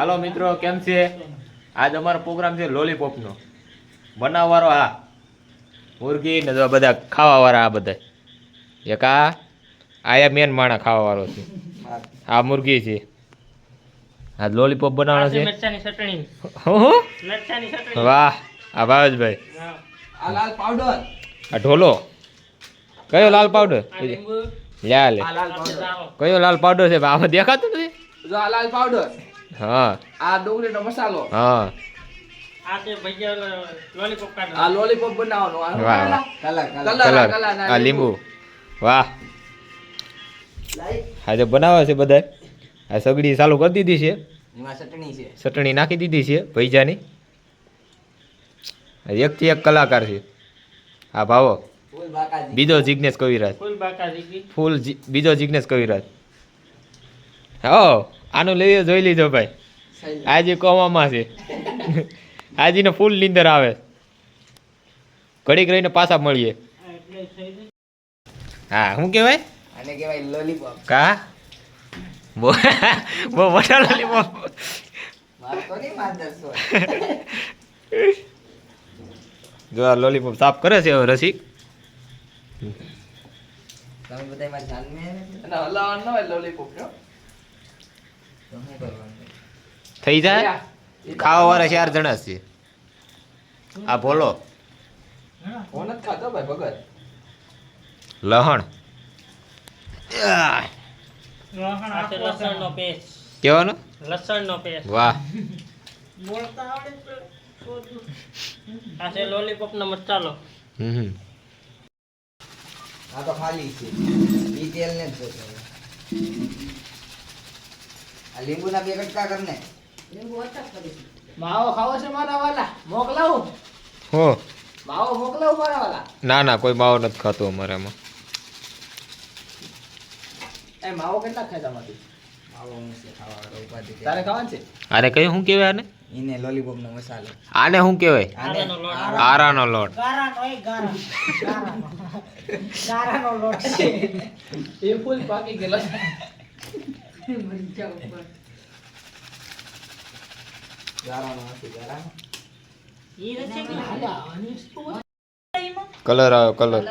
હાલો મિત્રો, કેમ છે? આજ અમારો પ્રોગ્રામ છે લોલીપોપનો. બનાવવાળો હા મુરગી ને બધા ખાવાવાળા આ બધા. એક આયા મેન માણા ખાવાવાળો છે. આ મુરગી છે. આ લોલીપોપ બનાવવાનો છે. મરચાની ચટણી. મરચાની ચટણી. વાહ, આ ભાવેશભાઈ. આ લાલ પાવડર. આ ઢોલો. કયો લાલ પાવડર? લ્યા લે. આ લાલ પાવડર. કયો લાલ પાવડર છે? આમાં દેખાતું નથી. જો આ લાલ પાવડર. હા. આ ડુંગળીનો મસાલો. હા. આ તે ભજીયા લોલીપોપ કાઢો. આ લોલીપોપ બનાવવાનો. વાહ. કલર. આ લીંબુ. વાહ. હા તો બનાવે છે બધા. આ સગડી ચાલુ કરી દીધી છે. એમાં ચટણી છે. ચટણી નાખી દીધી છે ભૈજાની. એકથી એક કલાકાર છે આ ભાવો. ફૂલ બાકાજી. બીજો જિગ્નેશ કવિરાજ. ફૂલ બાકાજી. બીજો જિગ્નેશ કવિરાજ. હા, આનું લઈ જોઈ લીધો ભાઈ. આજે કોમામાં છે. આજનો ફૂલ નીંદર આવે. ઘડીક રહીને પાછા મળીએ. હા, શું કહેવાય? આને કહેવાય લોલીપોપ. કા બહુ મોટા લોલીપોપ. મારતો નહીં માદરસો. જો આ લોલીપોપ સાફ કરે છે હવે રસિક. તમે બધા એમાં ધ્યાન મે અને હલાવવાનું ન હોય લોલીપોપ જો. તમે કરવાનું. થઈ જાય. ખાવા વાળા 4 જણા છે. આ ભોલો, ફોન જ ખાતો ભાઈ ભગત. લહણ. આ તે લસણનો પેસ્ટ. કેવાનો? લસણનો પેસ્ટ. વાહ. બોલતા આવડે તો શોધું. આ છે લોલીપોપનો મસાલો. હમ. આ તો ખાલી છે. ઈ તેલ ને જ જોતો. આ લીંબુના 2 કટકા કરને. લીંબુ ઓછા કરી. માવો ખાવો છે મારા વાલા? મોકલાવું. હો. માવો મોકલાવું મારા વાલા. ના ના, કોઈ માવો નથી ખાતો અમારે એમાં. એ માવો કેટલા ખાય તમારી? માવો હું છે ખાવા ઉપાધિ. તારે ખાવાનું છે? આને કયું શું કહેવાય આને? ઈને લોલીપોપ નો મસાલો. આને શું કહેવાય? આરાનો લોટ. આરાનો લોટ. ગારાનો લોટ છે. એ ફૂલ પાકી ગયેલો છે. ગારાનો નથી ગારાનો. ઈ રચે કે કલર આવ્યો, કલર.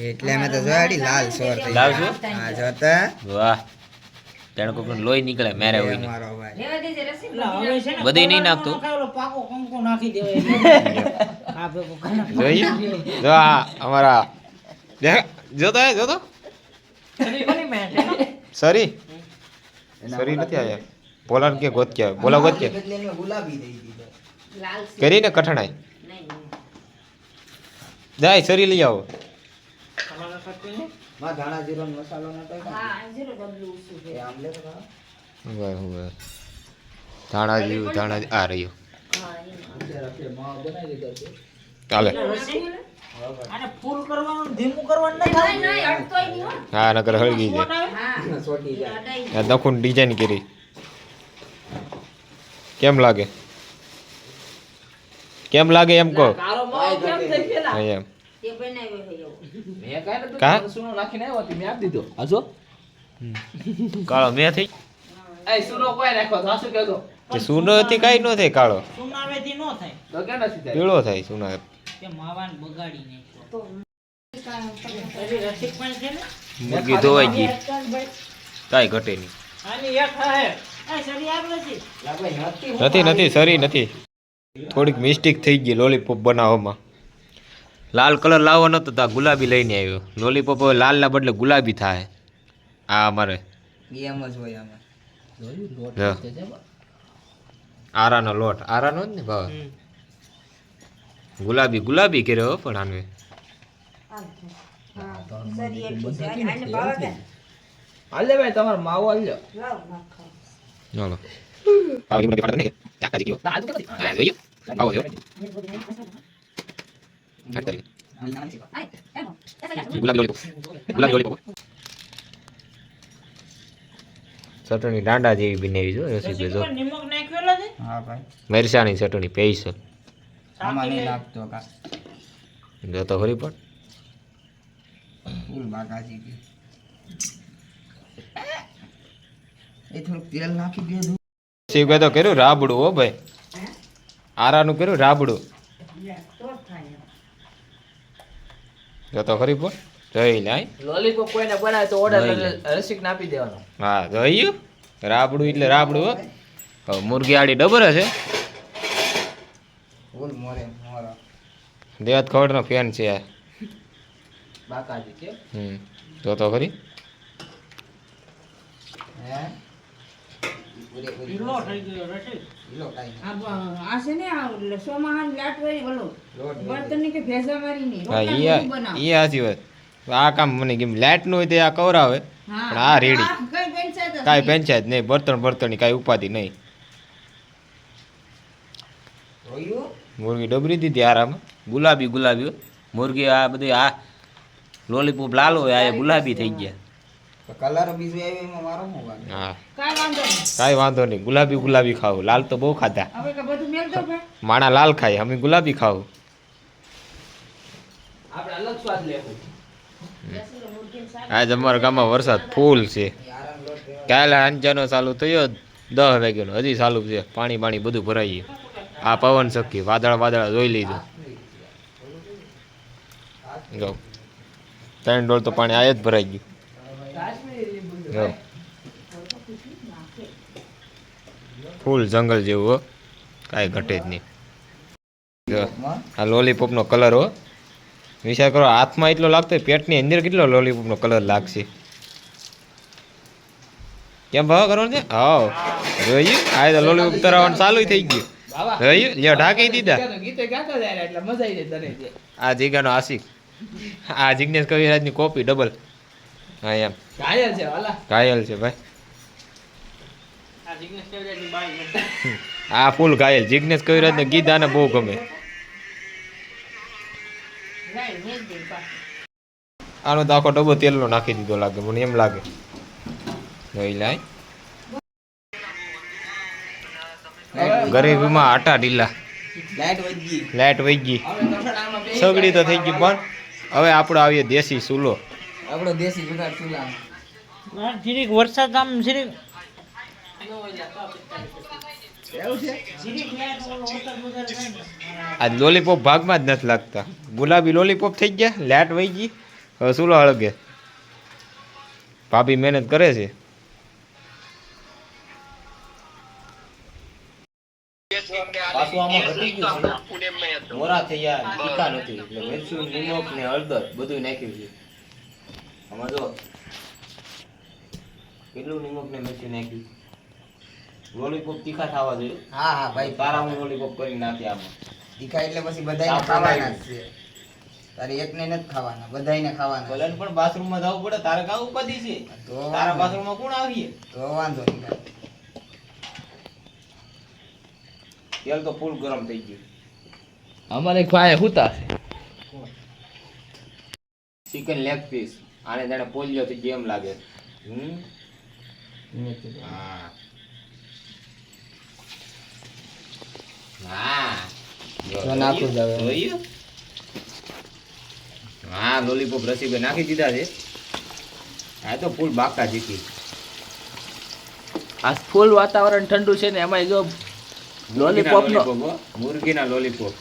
એટલે અમે તો જોડી લાલ સોર થઈ. લાવ છો? હા જોતા. વાહ. તેણે કોઈ લોહી નીકળે મેરે હોય ને. મારો ભાઈ. બધી નહીં નાખતું. પાકો કંકુ નાખી દેવાય. આ ભેગું કાના. જોઈએ જો આ અમારા જોતો જોતો સરી સરી નથી આયા. બોલાન કે ગોત કે બોલા ગોત કે બદલે એને ગુલાબી દઈ દીધો. કરીને કઠણાઈ જાય સરી લઈ આવો. માં ધાણા જીરો નો મસાલો નતો. હા જીરો ડબલું છે. એ આમ લે તો ખરા. વાહ વાહ. ધાણા જીરું ધાણા આ રહ્યો. અત્યારે માં બનાવી દીધો છે. ચાલે. આને ફૂલ કરવાનું ધીમું કરવાનું નહીં અડતોય નહીં હો. હા નકર હળગી જાય. હા સોટી જાય. આ દખુન ડિઝાઇન કરી. કેમ લાગે? કેમ લાગે એમ કહો. કારો માવો કેમ થઈ ગયેલા? હા એમ. મેં કાઈ નતું કા? સુનો નાખીને આવ્યો હતી મેં આપી દીધો. આજો. કાળો મેં થઈ. એ સુનો કોઈ નાખો તો શું કહેતો? તે સૂનો થી કાઈ ન થાય કાળો. સુનાવેથી નો થાય તો કેમ નથી થાય? પીળો થાય સૂના. કે માવાન બગાડી નાખ્યો તો હજી રસિક પણ છે ને મુરગી ધોવાઈ ગઈ. કાઈ ઘટે નહીં. આની એક હે એ સરી આગળ છે લા ભાઈ નથી. નથી નથી સરી નથી. થોડીક મિસ્ટેક થઈ ગઈ લોલીપોપ બનાવવામાં. લાલ કલર લાવવાનો હતો તો આ ગુલાબી લઈને આવ્યો. લોલીપોપ હવે લાલના બદલે ગુલાબી થાય. આ અમારે એમ જ હોય આમાં. જોયું લોટ જો. છે જે. આરાનો લોટ. આરાનો જ ને ભાવ. ગુલાબી ગુલાબી કર્યો પણ આને. હાલે ભાઈ તમારો માવો હાલ્યો. ચાલો. પાવડી મને પાડો ને. ચાકા ગયો. ના આજુ નથી. આ જોયો. આવો જો. ગુલાબી લોલીપોપ. ગુલાબી લોલીપોપ. ચટણી દાંડા જેવી બનાવી જો રસીભાઈ જો. નિમક નાખ્યો છે હા ભાઈ. મરચાની ચટણી સ્પેશિયલ. આમાં નહીં લાગતો કા. જો તો ખરી પણ. ફૂલ બાકાજી ગઈ. એ થોડુંક તેલ નાખી દે દઉં. શીખવે તો કર્યું રાબડું હો ભાઈ, આરાનું કર્યું રાબડું. જો તો ખરી બોલ જોઈ લે. લોલીપોપ કોઈને બનાવે તો ઓર્ડર રસિકને આપી દેવાનો. હા જોયું રાબડું એટલે રાબડું હો. હવે મુરગી આડી ડબર છે. બોલ મોરે મોરો દેવત ખવડ નો ફેન છે આ. બાકાજી કે જો તો ખરી. હે પૂરે પૂરી ઢીલો થઈ ગયો રસિક. ઢીલો કાઈ આ છે ને આ સોમાહાન લાટ હોય બોલો લોટ બર્તન કે ભેજા મારી ની હા ઈ સાચી વાત. આ કામ મને કેમ લાઈટ નું હોય તે આ કવરાવે પણ આ રેડી કઈ પંચાયત કાંઈ પંચાયત નહીં. બર્તન કાંઈ ઉપાધિ નહીં. જોયું મુરગી ડબરી દીધી આરામ. ગુલાબી હો. મુરગી આ બધી આ લોલીપોપ લાલ હોય આ ગુલાબી થઈ ગયા. તો કલર બીજું આવ્યો એમાં મારો શું વાગે? હા કાઈ વાંધો નહીં કાંઈ વાંધો નહીં. ગુલાબી ખાવ. લાલ તો બહુ ખાધા. હવે કે બધું મેલ દો ભાઈ માણા લાલ ખાય અમે ગુલાબી ખાવ. આપણે અલગ સ્વાદ લેવું. આજ અમારા ગામમાં વરસાદ ફૂલ છે. યાર લોટ લેવો. કાલે અંજાનો ચાલુ થયો 10 વાગ્યાનો હજી ચાલુ છે. પાણી બધું ભરાઈ ગયું. આ પવન શક્કી વાદળા જોઈ લીધું. જો 3 ડોલ તો પાણી આ જ ભરાઈ ગયું. જો ફૂલ જંગલ જેવું હો. કાંઈ ઘટે જ નહીં. જો આ લોલીપોપનો કલર હો. વિચાર કરો હાથમાં એટલો લાગતો હોય પેટની અંદર કેટલો લોલીપોપનો કલર લાગશે. કેમ ભાવ કરવાનો છે? હા જોયું આ તો લોલીપોપ તરાવવાનું ચાલુ થઈ ગયું. જોયું લ્યો ઢાંકી દીધા. ગીતે ગાતો જાય એટલે મજા આવી જાય તને. આ જીગાનો આશિક. આ જિગ્નેશ કવિરાજની કોપી ડબલ. હા એમ ઘાયલ છે વાલા. ઘાયલ છે ભાઈ. આ જિગ્નેશ કવિરાજની બાઈ છે. આ ફૂલ ઘાયલ. જિગ્નેશ કવિરાજને ગીત આને બહુ ગમે. લાઈ મેલ દે પા આનો તો આખો ડબ્બો તેલનો નાખી દીધો લાગે મને એમ લાગે. જોઈ લાય ગરીબીમાં આટા ઢીલા. લાઈટ વધી ગઈ. લાઈટ વહી ગઈ. હવે કઠોળામાં બે સગડી તો થઈ ગઈ પણ હવે આપણે આવીએ દેશી ચૂલો. આપણો દેશી જુગાડ ચૂલા. હા, જીરીક વરસાદ આમ જીરીક એવું છે? જીરીક લાઈટ ઓલો વરસાદ વધારે થાય ને. આ લોલીપોપ ભાગમાં જ નથી લાગતા. ગુલાબી લોલીપોપ થઈ ગયા. લાઈટ વહી ગઈ. હવે ચૂલો હળગે. ભાભી મહેનત કરે છે. પાછું આમાં ઘટી ગયું છે. મોરા થઈ ગયા ટીકા નથી એટલે મરચું નિમક ને હળદર બધું નાખ્યું છે. આમાં જો કેટલું નિમક ને મરચું નાખ્યું. લોલીપોપ તીખા થવા જોઈએ. હા હા ભાઈ તારા હું લોલીપોપ કરી નાખી આમાં. તીખા એટલે પછી બધાયને ખાવાના જ છે. તારે એકને નથી ખાવાના, બધાયને ખાવાના. ભલે પણ બાથરૂમ માં જવું પડે તારે કાં ઉપાધિ છે? તો તારા બાથરૂમ માં કોણ આવીએ? તો વાંધો નહીં. તેલ તો ફૂલ ગરમ થઈ ગયું. અમારે ખાય હુતા છે. Chicken leg piece. આને જાણે પોલિયો થી જેમ લાગે. હા હા તો નાખું જ હવે. જોયું? હા લોલીપોપ રસીબે નાખી દીધા છે. આ તો ફૂલ બાકા જીકી. આ ફૂલ વાતાવરણ ઠંડુ છે ને એમાં જો લોલીપોપ નો મુરગીના લોલીપોપ.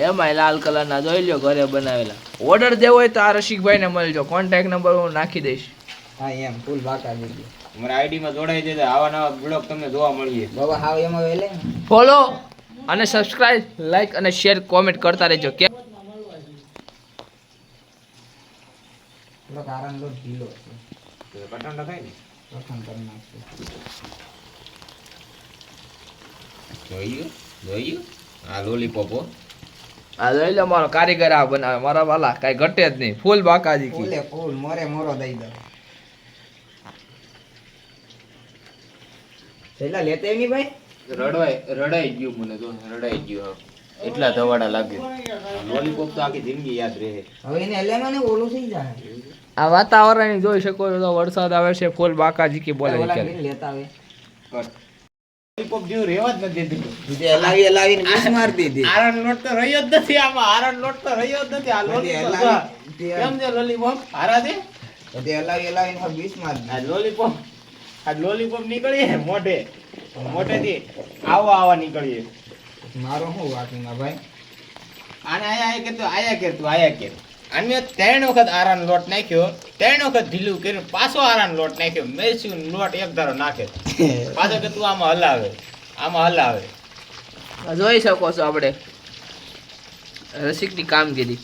એમાં લાલ કલર ના જોઈ લ્યો ઘરે બનાવેલા. ઓર્ડર દેવો હોય તો આ રસિકભાઈ ને મળજો. કોન્ટેક્ટ નંબર હું નાખી દઈશ. હા એમ ફૂલ બાકા જીકી. અમારા આઈડી માં જોડાઈ દેજો. આવા નવા બ્લોગ તમને જોવા મળીએ. બાબા હાવ એમાં વેલે ફોલો અને સબસ્ક્રાઇબ, લાઈક અને શેર, કોમેન્ટ કરતા રહેજો. કે કારણ લો ઢીલો છે. પઠાણ થાય ને પઠાણ કરી નાખશે. જોયું આ લોલીપોપ. આ જોઈ લો મારો કારીગર આ બનાવે મારા વાલા કાઈ ઘટે જ નહીં. ફૂલ બાકાજી કી ફૂલે ફૂલ મોરે મોરો દઈ દો. છેલ્લા લેતે નહીં ભાઈ. રડાઈ ગયું મને તો રડાઈ ગયું. એટલા ધવાડા લાગે. લોલીપોપ તો આખી જિંદગી યાદ રહે. હવે એને હલ્યામાં ને ઓલું થઈ જાય. આ વાતાવરણ જોઈ શકો છો તો વરસાદ આવે છે. ફૂલ બાકાજી કી બોલે ઓલા છે. ઘરે લેતા આવે. લોલીપોપ જેવું રહેવા જ નથી દીધું. બીજે હલાવી હલાવીને બીસ માર દીધી. આરણ લોટ તો રહ્યો જ નથી આમાં. આરણ લોટ તો રહ્યો જ નથી. આ લોલીપોપ કેમ છે લોલીપોપ? હારા છે બધે હલાવી હલાવીને બીસ માર આ દીધી. લોલીપોપ. આ લોલીપોપ નીકળીએ મોઢેથી આવા નીકળીએ. મારો શું વાકીમાં ભાઈ? આને આયા કે આને 3 વખત આરાનો લોટ નાખ્યો, 3 વખત ઢીલું કર્યું, પાછો આરાનો લોટ નાખ્યો, મેસી લોટ એક ધારો નાખે, પાછો કે તું આમાં હલાવે. જોઈ શકો છો આપણે રસિકની કામગીરી.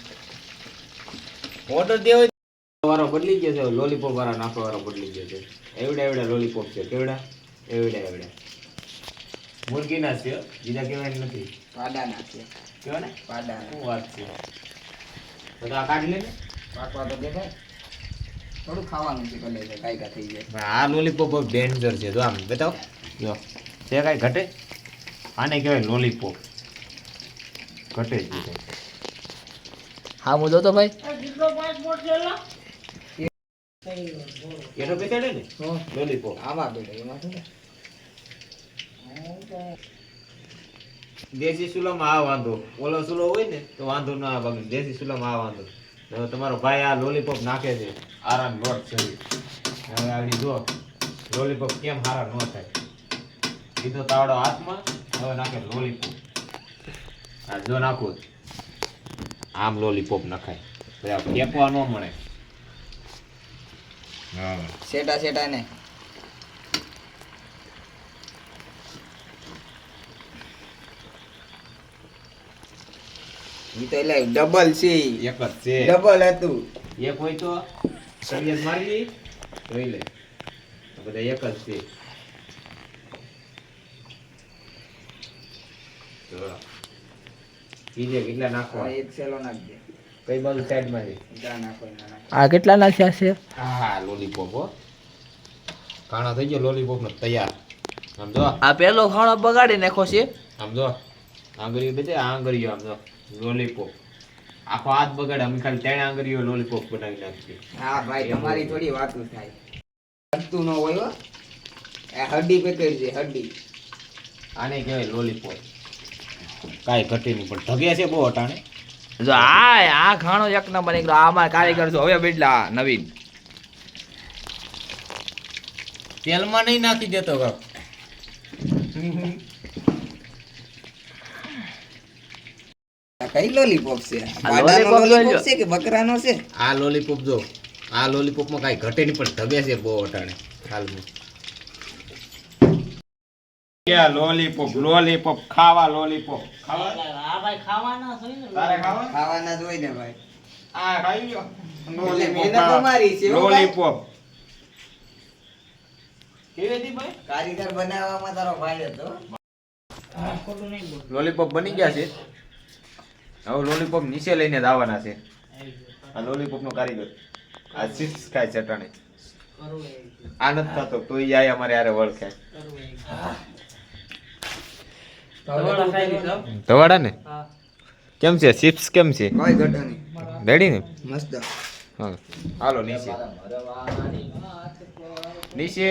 ઓર્ડર દેવો વાળો બદલી ગયો છે, લોલીપોપ વાળા નાખવા વાળો બદલી ગયો છે. એવડા લોલીપોપ છે, કેવડા એવડા મુરગીના છે, બીજા કેવાય નથી. પાડા નાખીએ. કેવા ને પાડા. શું વાત છે? તો આ કાઢી લે ને. પાકવા તો દેખાય. થોડું ખાવાનું છે કલે છે કાંઈ થઈ જાય. આ લોલીપોપ બહુ ડેન્જર છે. જો આમ બતાવો, જો છે કાંઈ ઘટે? આને કહેવાય લોલીપોપ. ઘટે જ નહીં. હા હું જોતો ભાઈ. આ દીકરો પાસપોર્ટ છે લા એનો બેસાડે ને લોલીપોપ. આમાં બેઠો એમાં શું? દેશી સુલામાં આ વાંધો, ઓલો સુલો હોય ને તો વાંધો ના આવે. દેશી સુલામાં આ વાંધો. હવે તમારો ભાઈ આ લોલીપોપ નાખે છે, આરામ લોટ છે. હવે આગળ જો લોલીપોપ કેમ હારા ન થાય. લીધો તાવડો હાથમાં, હવે નાખે લોલીપોપ. આ જો નાખું આમ લોલીપોપ નખાય, બધા ફેંકવા ન મળે. હા સેટા ને ઈ તો એટલે ડબલ છે. એક જ છે. ડબલ હતું. એક હોય તો સરિયત મારી દઈ, જોઈ લે. તો બધા એક જ છે. તો બીજે કેટલા નાખવા? એક સેલો નાખ દે. કઈ બાજુ સાઈડ માં છે? જા નાખો એના નાખ. આ કેટલા નાખ્યા છે? હા લોલીપોપ હો, કાણા થઈ ગયો લોલીપોપ નો તૈયાર. આમ જો, આ પેલો ખાણો બગાડી નાખો છે. આમ જો આંગળીઓ બેઠે, આંગળીઓ આમ જો લોલીપોપ. આખો હાથ બગાડે, અમે ખાલી 3 આંગળીઓ લોલીપોપ બનાવી નાખીએ. હા ભાઈ તમારી થોડી વાતું થાય. હડતું ન હોય હો. એ હડ્ડી પેકેજ છે હડ્ડી. આને કહેવાય લોલીપોપ. કાંઈ ઘટે નહીં, પણ ઢગે છે બહુ અટાણે. જો આ ખાણો એક નંબર નીકળ્યો. આમાં કારીગર જો હવે બેટલા નવીન. તેલમાં નહીં નાખી દેતો કાક. આ કઈ લોલીપોપ છે? આ પાડાનો લોલીપોપ જોઈ લોલીપોપ લો. છે કે બકરાનો છે? આ લોલીપોપ જો, આ લોલીપોપમાં કાંઈ ઘટે નહીં, પણ ઢગે છે બહુ અટાણે હાલમાં. લોલીપોપ ખાવા, લોલીપોપ ખાવા. આ ભાઈ ખાવાના છે ને તારે ખાવા? ખાવાના જ હોય ને ભાઈ. આ ખાઈ લ્યો. મહેનત તમારી છે હો ભાઈ. લોલીપોપ કેવી હતી ભાઈ? કારીગર બનાવવામાં તારો ભાઈ હતો. ખોટું નહીં બોલ લોલીપોપ બની ગયા છે. હવે લોલીપોપ નીચે લઈને જ આવવાના છે. આ લોલીપોપ નો કારીગર આ ચિપ્સ ખાય છે અટાણે. કરવું એ આ નથી થતો તો ઈ આય અમારે હારે વળખે. કરવું એ ધોળા ખાઈ લીધો. ધવાડા ને હા કેમ છે? ચિપ્સ કેમ છે? કોઈ ઘટે નહીં. રેડી ને? મસ્ત. હા હાલો નીચે. નીચે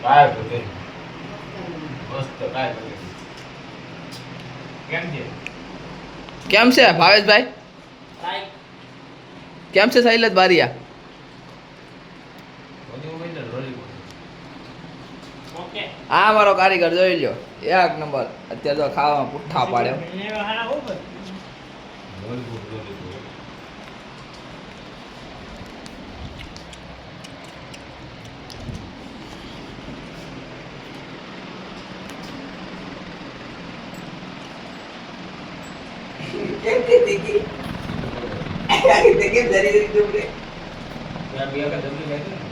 કાય ભૂતે મસ્ત કાય ભૂતે. કેમ છે? કેમ છે ભાવેશભાઈ? સાહેબ કેમ છે શૈલેષ બારિયા? ઓકે આ મારો કારીગર જોઈ લ્યો, એક નંબર. અત્યારે તો ખાવામાં પુઠ્ઠા પાડ્યો. ને હારા હો ભાઈ કેમ કે દીકી? આ રીતે કેમ ધરી ધરી ડૂબે? યાર બે કા જલ્દી બેઠો ને